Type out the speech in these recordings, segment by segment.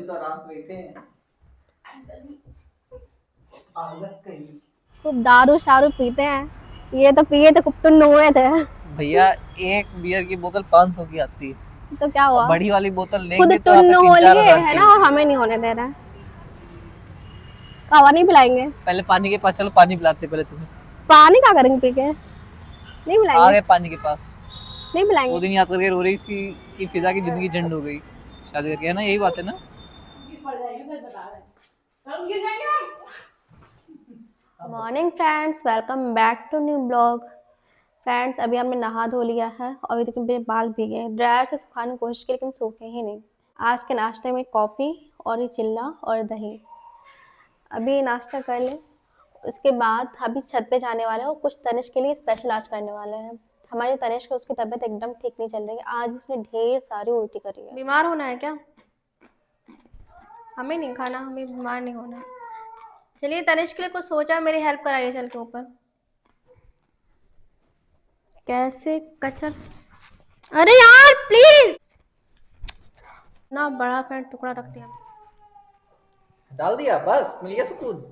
अभी तो आराम से बैठे हैं। खूब दारू शारू पीते हैं, ये तो पिए तो कुप्तुन हुए थे। भैया एक बियर की बोतल 500 की आती है, तो क्या हुआ, बड़ी वाली बोतल खुद लेंगे तो टुन्न यहाँ पे हो 3-4 लिए हजार है की ना, और होगी। हमें नहीं होने दे रहा है। कहवा नहीं पिलाएंगे, पहले पानी के पास चलो, पानी पिलाते पहले तुम्हें। पानी क्या करेंगे पी के, नहीं आ पिलाएंगे, गए पानी के पास। नहीं वो पिलाएंगे। दिन याद करके रो रही थी कि फिजा की जिंदगी झंड हो गई शादी करके, है ना, यही बात है ना। Morning friends, welcome back to new blog. Friends अभी हमने नहा धो लिया है और अभी तक मेरे बाल भीगे हैं, ड्रायर से सुखाने की कोशिश की लेकिन सूखे ही नहीं। आज के नाश्ते में कॉफ़ी और ये चिल्ला और दही। अभी नाश्ता कर लें, उसके बाद अभी छत पे जाने वाले हैं और कुछ तनिष्क के लिए स्पेशल आज करने वाले हैं। हमारी तनिष्क है, उसकी तबीयत एकदम ठीक नहीं चल रही है, आज उसने ढेर सारी उल्टी करी है। बीमार होना है क्या? हमें नहीं खाना, हमें बीमार नहीं होना है। चलिए तनिष्क के लिए कुछ सोचा, मेरी हेल्प कराइए चल के ऊपर। कैसे कचर, अरे यार प्लीज ना, बड़ा फैन टुकड़ा रख दिया। डाल दिया, बस मिल गया सुकून।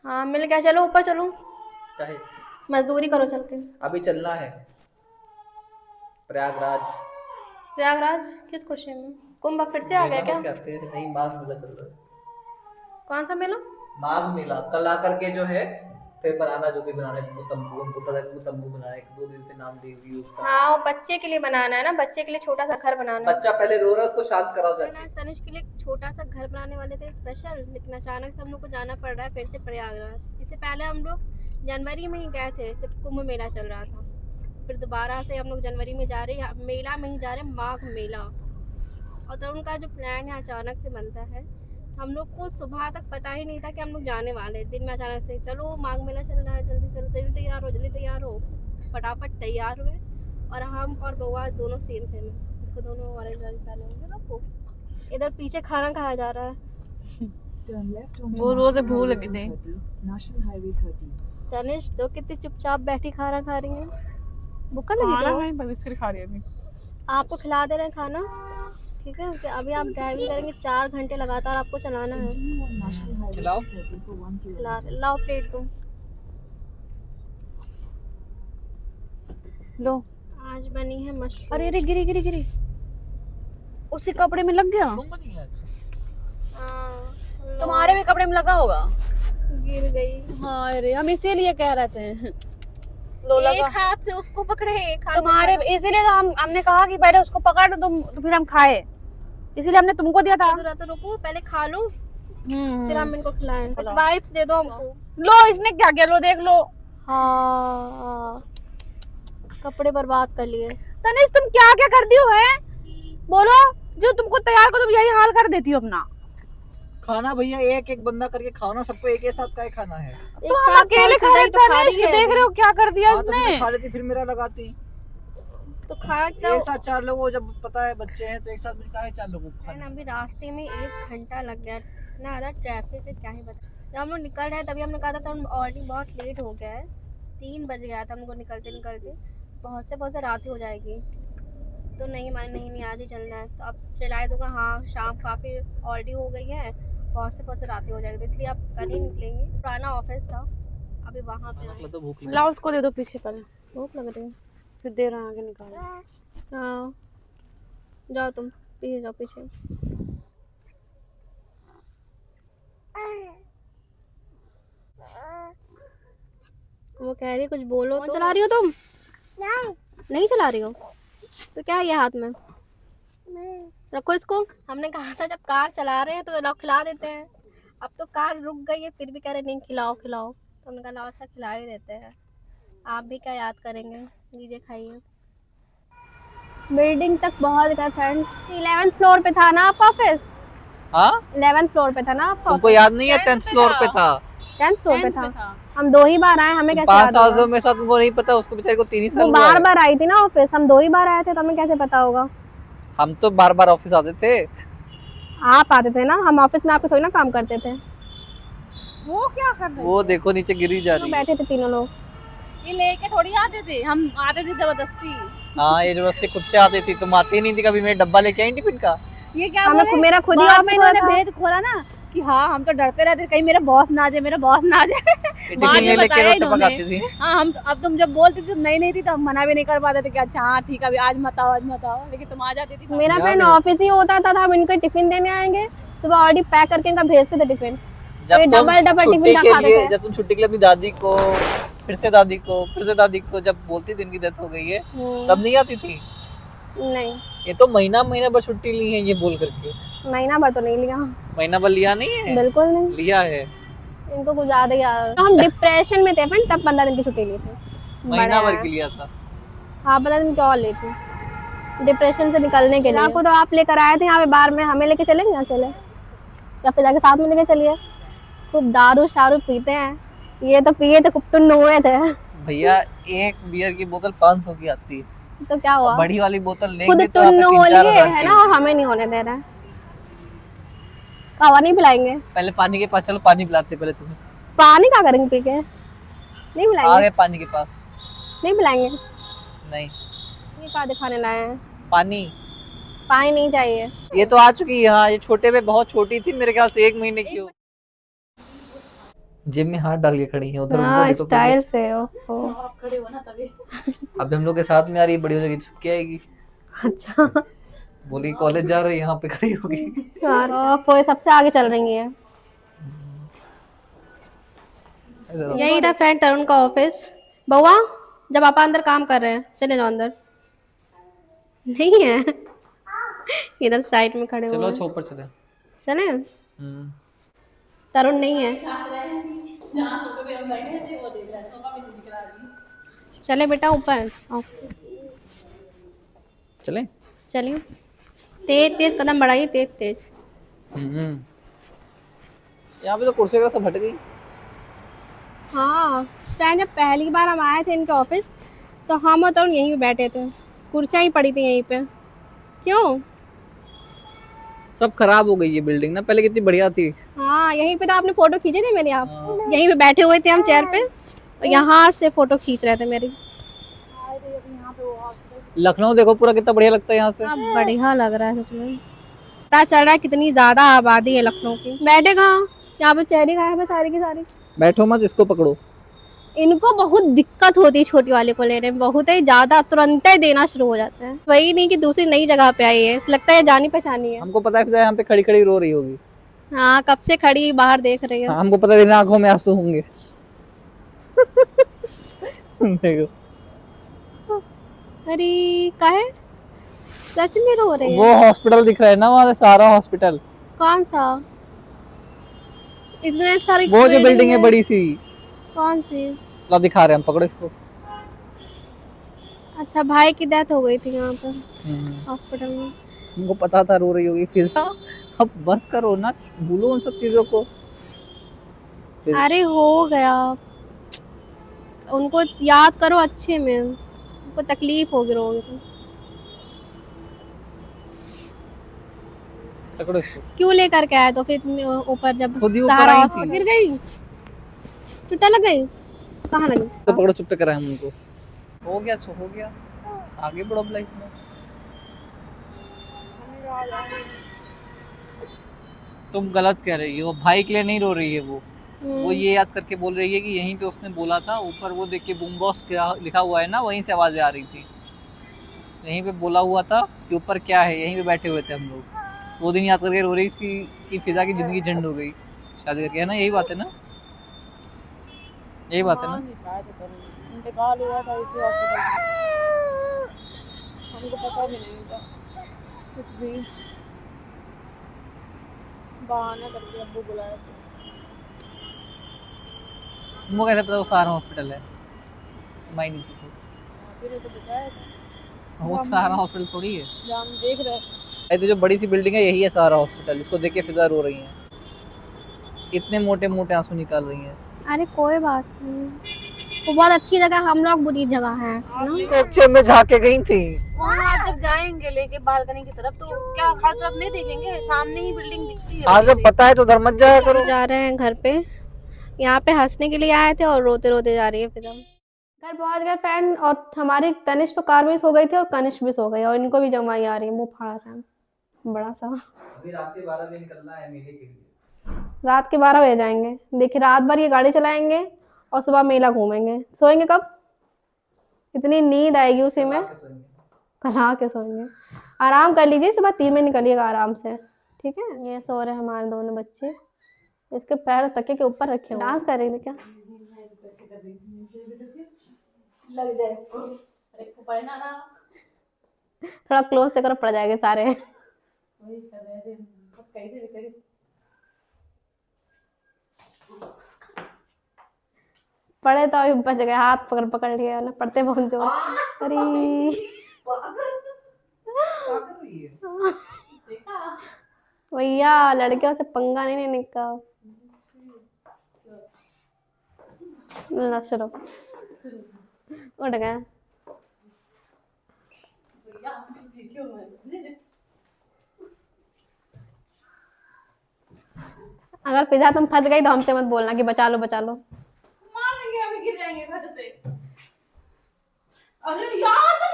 हाँ मिल गया, चलो ऊपर चलो, चाहे मजदूरी करो चल के। अभी चलना है प्रयागराज। प्रयागराज किस खुशी में? कुंभ फिर से आ गया क्या? कहते हैं नहीं, माघ मेला चल रहा है। कौन सा मेला? माघ मेला कल आकर के जो है, फिर बनाना जो भी बनाना है, वो तंबू, हमको पता है कि वो तंबू बनाना है, 2 दिन से नाम दे दी उसका। हाँ वो बच्चे के लिए बनाना है ना, बच्चे के लिए छोटा सा घर बनाना है। बच्चा पहले रो रहा है, उसको शांत कराओ जाके। तनिष्क के लिए छोटा सा घर बनाने वाले थे स्पेशल, लेकिन अचानक से हम लोग को जाना पड़ रहा है फिर से प्रयागराज। इससे पहले हम लोग जनवरी में ही गए थे जब कुंभ मेला चल रहा था, फिर दोबारा से हम लोग जनवरी में जा रहे हैं, मेला में ही जा रहे हैं, माघ मेला। और तो उनका जो प्लान है अचानक से बनता है, हम लोग को सुबह तक पता ही नहीं था कि हम लोग जाने वाले हैं। दिन में अचानक से चलो माघ मेला चल रहा है, जल्दी चलो, जल्दी तैयार हो, जल्दी तैयार हो। फटाफट तैयार हुए और हम और बउआ दोनों सेम सेम है, उसको दोनों ऑरेंज ड्रेस पहने हुए लोग। इधर पीछे खाना खाया जा रहा है, वो रोज भूख लगी थी। तनिष्क तो कितनी चुपचाप बैठी खाना खा रही है, भूखा लगी तो मैं बिस्किट खा रही अभी। आपको खिला दे रहे हैं खाना, ठीक है? कि अभी आप ड्राइविंग करेंगे 4 घंटे लगातार आपको चलाना है। खिलाओ। खिला दे, लाओ प्लेट तुम। लो। आज बनी है मशरूम। अरे अरे गिरी गिरी गिरी, उसी कपड़े में लग गया। हाँ, तुम्हारे भी कपड़े में लगा होगा। गिर गई। हाँ अरे हम इसीलिए कह रहे थे। लो एक लगा। हाथ से उसको पकड़े, एक हाथ तुम्हारे इसीलिए तो हमने कहा कि पहले उसको पकड़ तुम, तो फिर हम खाए, इसीलिए हमने तुमको दिया था। तो रुको, पहले खा लो फिर हम इनको खिलाएं। खिलाओ। वाइप्स दे दो हमको। लो इसने क्या किया, लो देख लो। हाँ कपड़े बर्बाद कर लिए। तनिष तुम क्या क्या कर दी हो है, बोलो। जो तुमको तैयार को तुम यही हाल कर देती हो अपना। खाना भैया एक एक बंदा करके खाओ ना, सबको एक साथ का ही खाना है। तो हम अकेले खा रहे तो खा रही है, देख रहे हो क्या कर दिया हाँ, तो इसने। फिर खा लेती, फिर मेरा लगाती। तो खा एक साथ 4 लोगों, जब पता है बच्चे हैं तो एक साथ मिलकर है 4 लोगों को खाना। अभी रास्ते में 1 घंटा लग गया, इतना ज़्यादा ट्रैफिक है क्या ही बता। जब हम लोग निकल रहे हैं तभी हमने कहा था, तो ऑलरेडी बहुत लेट हो गया है, 3 बज गया था हमको निकलते निकलते, पहुँचते रात ही हो जाएगी। तो नहीं माने, नहीं आज ही चलना है। तो अब रियलाइज होगा हाँ शाम काफ़ी ऑलरेडी हो गई है, पहुँचते रात ही हो जाएगी, तो इसलिए अब कल ही निकलेंगे। पुराना ऑफिस था, अभी वहाँ पे तो भूख लगी। लाओ उसको दे दो पीछे, पहले भूख लग रही है। फिर दे रहा आगे निकाल। हाँ जाओ तुम पीछे जाओ, पीछे। वो कह रही कुछ बोलो। तो चला रही हो तुम? नहीं चला रही हो तो क्या है ये हाथ में? रखो इसको। हमने कहा था जब कार चला रहे हैं तो लाओ खिला देते हैं, अब तो कार रुक गई है फिर भी कह रहे नहीं खिलाओ खिलाओ, तो हमने कहा लाओ अच्छा खिला ही देते हैं। आप भी क्या याद करेंगे, लीजिए खाइए। बिल्डिंग तक पहुंच गए फ्रेंड्स। 11th फ्लोर पे था ना आपका ऑफिस? हाँ 11th फ्लोर पे था ना आपका? तुमको याद नहीं है? 10th फ्लोर पे था। 10th फ्लोर पे था। हम 2 ही बार आए, हमें कैसे 5 याद होगा? सालों में साथ तुमको नहीं पता, उसको बेचारे को 3 ही साल वो हुआ है। बार आई थी ना ऑफिस, हम 2 ही बार आए थे तो हमें कैसे पता होगा? हम तो बार ऑफिस आते थे। आप आते थे ना, हम ऑफिस में आपके थोड़ी ना काम करते थे। वो क्या कर रहे, वो देखो नीचे गिरी जा रही है। बैठे थे तीनों लोग, ये लेके थोड़ी आते थे, हम आते थे जबरदस्ती। हाँ ये जबरदस्ती खुद से आती थी, तुम आती ही नहीं थी कभी। मेरे डब्बा लेके आई टिफिन का। ये क्या हमें बोले? मेरा खुद ही बाद में ऑफिस हुआ इन्होंने था। भेद खोला ना कि हाँ हम तो डरते रहते कहीं मेरा बॉस ना आ जाए, मेरा बॉस ना आ जाए। बाद में बताया रोटी इन्होंने। पकाती थी। हाँ हम अब तुम जब बोलती थी नहीं थी तो हम मना भी नहीं कर पाते थे कि अच्छा हाँ ठीक है अभी आज मत आओ, आज मत आओ, लेकिन तुम आ जाती थी। मेरा याद फ्रेंड है। ऑफिस ही होता था, हम इनको टिफिन देने आएंगे, सुबह ऑलरेडी पैक करके इनका भेजते थे टिफिन। जब ये तुम डबल छुट्टी टिफिन का के खाते लिए थे। जब तुम छुट्टी के लिए अपनी दादी को फिर से दादी को फिर से दादी को जब बोलती थी इनकी डेथ हो गई है तब नहीं आती थी। नहीं, ये तो महीना महीना भर छुट्टी ली है ये बोल करके। महीना भर तो नहीं लिया, महीना भर लिया नहीं है? बिल्कुल नहीं, लिया है। इनको कुछ ज्यादा ही याद। तो हम डिप्रेशन में थे फ्रेंड, तब 15 दिन की छुट्टी ली थी। महीना भर के लिया था। हाँ 15 दिन क्यों ली थी? डिप्रेशन से निकलने के लिए। आपको तो आप लेकर आए थे यहाँ पे बार में, हमें लेके चलेंगे अकेले या फिर जाके साथ में लेके चलिए? खूब दारू शारू पीते हैं, ये तो पिए थे कुप्तुन हुए थे। भैया एक बियर की बोतल 500 की आती है, तो क्या हुआ, बड़ी वाली बोतल खुद लेंगे तो टुन्न हो लिए हज़ार है की। ना, और हमें नहीं होने दे रहा है। कहवा नहीं पिलाएंगे? पहले पानी के पास चलो, पानी पिलाते पहले तुम्हें। पानी क्या करेंगे पी के? नहीं पिलाएंगे? आगे पानी के पास नहीं पिलाएंगे? नहीं, ये क्या दिखाने लाए हैं? पानी पानी नहीं चाहिए। ये तो आ चुकी है यहाँ, ये छोटे में बहुत छोटी थी मेरे ख्याल से 1 महीने की हो। जिम में हाथ डाल के खड़ी है उधर। हाँ उनको देखो स्टाइल से हो। खड़े हो ना तभी। अब हम लोग के साथ में आ रही है, बड़ी हो जाएगी छुप के आएगी। अच्छा बोली कॉलेज जा रही है, यहाँ पे खड़ी होगी। यार वो सबसे आगे चल रही है। यही था फ्रेंड तरुण का ऑफिस। बउआ जब पापा अंदर काम कर रहे हैं चले जाओ अंदर। नहीं है इधर साइड में खड़े चलो हुए अच्छा ऊपर चले। चले। तरुण नहीं है। चले बेटा ऊपर आओ। चले। चलिए तेज तेज कदम बढ़ाइए, तेज तेज। यहाँ पे तो कुर्सी वगैरह सब हट गई। हाँ फ्रेंड जब पहली बार हम आए थे इनके ऑफिस तो हम और तरुण यहीं पे बैठे थे, कुर्सियाँ ही पड़ी थी यहीं पे। क्यों? सब खराब हो गई ये बिल्डिंग ना, पहले कितनी बढ़िया थी। हाँ यहीं पे तो आपने फोटो खींचे थे मेरी, आप यहीं पे बैठे हुए थे हम चेयर पे और यहाँ से फोटो खींच रहे थे मेरी। लखनऊ देखो पूरा कितना बढ़िया लगता है यहाँ से। हाँ बढ़िया लग रहा है सच में, पता चल रहा है कितनी ज्यादा आबादी है लखनऊ की। बैठे कहाँ, यहाँ पे चेहरे गायब है सारी की सारी। बैठो मत, इसको पकड़ो। इनको बहुत दिक्कत होती है छोटी वाले को लेने में, बहुत ही ज्यादा, तुरंत ही देना शुरू हो जाते हैं। वही नहीं कि दूसरी नई जगह पे आई है, लगता है जानी पहचानी है। हमको पता है फिर यहाँ पे खड़ी खड़ी रो रही होगी। हाँ कब से खड़ी बाहर देख रही है। हाँ, हमको पता है इन आंखों में आंसू होंगे। देखो अरे का है, सच में रो रहे वो हैं? हॉस्पिटल दिख रहा है ना वहाँ से, सारा हॉस्पिटल। कौन सा? इतने सारी वो जो बिल्डिंग है बड़ी सी। कौन सी? ला दिखा रहे हैं हम, पकड़ो इसको। अच्छा भाई की डेथ हो गई थी यहाँ पर हॉस्पिटल में। हमको पता था रो रही होगी फिजा। अब बस करो ना, भूलो उन सब चीजों को। अरे हो गया, उनको याद करो अच्छे में, उनको तकलीफ होगी रोगे तो। पकड़ो इसको। क्यों लेकर के आए तो फिर इतने ऊपर, जब खुद ही ऊपर सहारा आई थी। हॉस्पिटल गिर गई, टूटा लग गई, कहाँ लगी? तो पकड़ो, चुप करा हम उनको। हो गया सो हो गया, आगे बढ़ो लाइफ में। तुम गलत कह रही हो, भाई के लिए नहीं रो रही है वो ये याद करके बोल रही है कि यहीं पे उसने बोला था, ऊपर वो देख के बूम बॉक्स लिखा हुआ है ना, वहीं से आवाजें आ रही थी। यहीं पे बोला हुआ था कि ऊपर क्या है, यहीं पे बैठे हुए थे हम लोग। वो दिन याद करके रो रही थी कि फिजा की जिंदगी झंड हो गई शादी करके, है ना? यही बात है ना, यही बात है ना? इंतकाल हुआ था इसी हॉस्पिटल में, हमको पता भी नहीं था कुछ भी, बहाना करके अब्बू बुलाया था। तुमको कैसे पता वो सहारा हॉस्पिटल है? मैं नहीं थी फिर तो बताया था, वो सहारा हॉस्पिटल थोड़ी है। जहाँ हम देख रहे थे। तो जो बड़ी सी बिल्डिंग है यही है सहारा हॉस्पिटल, इसको देख के फिजा रो रही हैं, इतने मोटे मोटे आंसू निकाल रही हैं। अरे कोई बात नहीं, वो बहुत अच्छी जगह, हम लोग बुरी जगह है तो में झाके गई थी। वहाँ आप जब जाएंगे लेके बालकनी की तरफ तो क्या हर तरफ नहीं देखेंगे, सामने ही बिल्डिंग दिखती है। हाँ जब पता है तो उधर मत जाया करो। जा रहे हैं घर पे, यहाँ पे हंसने के लिए आए थे और रोते रोते जा रही है फिर। घर पहुंच गए फ्रेंड, और हमारी तनिष्क तो कार मिस हो गई थी और कनिष्क मिस हो गई, और इनको भी जमाई आ रही है, मुंह फाड़ रहे हैं। बड़ा सा। अभी रात के 12 बजे निकलना है मेले के लिए। रात के 12 बजे जाएंगे। देखिए रात भर ये गाड़ी चलाएंगे और सुबह मेला घूमेंगे। सोएंगे कब? इतनी नींद आएगी उसी में। कल सोएंगे। कहा के सोएंगे। आराम कर लीजिए, सुबह 3 में निकलिएगा आराम से, ठीक है। ये सो रहे हमारे दोनों बच्चे, इसके पैर तकिए के ऊपर रखे हुए। डांस कर रही थी क्या? लग जाए अरे को पढ़ना ना थोड़ा क्लोज से करो, पड़ जाएंगे सारे। वही कर रहे थे अब कैसे भी करी। पढ़े तो अभी बच गए, हाथ पकड़ पकड़ लिया ना, पढ़ते बहुत जोर। अरे देखा भैया लड़कियों से पंगा नहीं लेने का। ला शुरू, उठ गया। भैया वीडियो में अगर पिज्जा तुम फंस गई तो हमसे मत बोलना कि बचा लो बचा लो। मार देंगे, अभी गिर जाएंगे घर से। अरे यार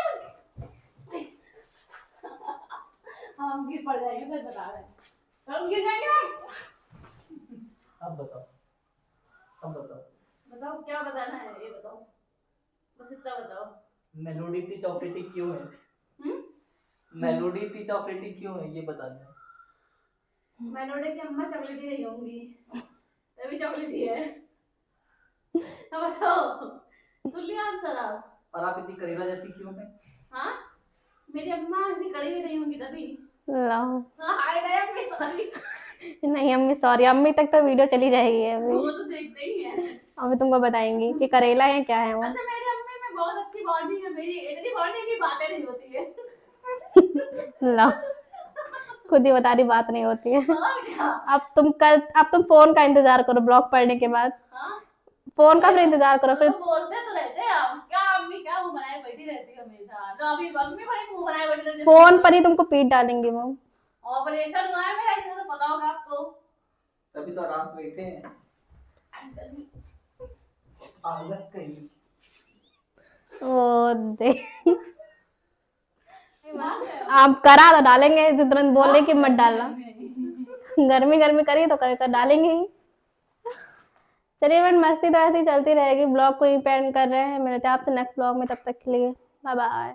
हम गिर पड़ जाएंगे, सच बता रहे हैं। हम गिर जाएंगे हम। अब बताओ, अब बताओ, बताओ क्या बताना है, ये बताओ, बस इतना बताओ। मेलोडी इतनी चॉकलेटी क्यों है? मेलोडी इतनी चॉकलेटी क्यों है, ये बता दो। मेलोडी की अम्मा चॉकलेटी नहीं होंगी, तभी चॉकलेटी है। अब बताओ, सुन लिया आंसर आप? और आप इतनी करेला जैसी क्यों है? हाँ, मेरी अम्मा इतनी कड़ी भी नहीं होंगी तभी। लाओ। हाय नहीं अम्मी सॉरी। नहीं अम्मी सॉरी, अम्मी तक तो वीडियो चली जाएगी अभी। वो तो देखते ही हैं। अभी तुमको बताएंगी कि करेला है क्या है वो। अच्छा मेरी अम्मी में बहुत अच्छी बॉन्डिंग है, मेरी इतनी बॉन्डिंग की बातें नहीं होती है। ला खुद ही बता रही, बात नहीं होती है। और क्या? अब तुम फोन का इंतजार करो, ब्लॉग पढ़ने के बाद। हाँ? फोन का फिर इंतजार करो फिर। तो बोलते तो रहते हैं हम, क्या अम्मी क्या मुंह बनाए बैठी रहती है हमेशा। तो अभी अम्मी बड़ी मुंह बनाए बैठी रहती है। फोन पर ही तुमको पीट डालेंगे वो। ऑपरेशन हुआ है मेरा, इसमें तो पता होगा आपको। तभी तो आराम से बैठे हैं। आदत कहीं। ओ दे आप करा तो डालेंगे, तुरंत बोल रहे कि मत डालना। गर्मी गर्मी करी तो कर डालेंगे ही। चलिए फ्रेंड, मस्ती तो ऐसे ही चलती रहेगी। ब्लॉग को ही पेंड कर रहे हैं, मिलते हैं आपसे नेक्स्ट ब्लॉग में, तब तक के लिए बाय बाय।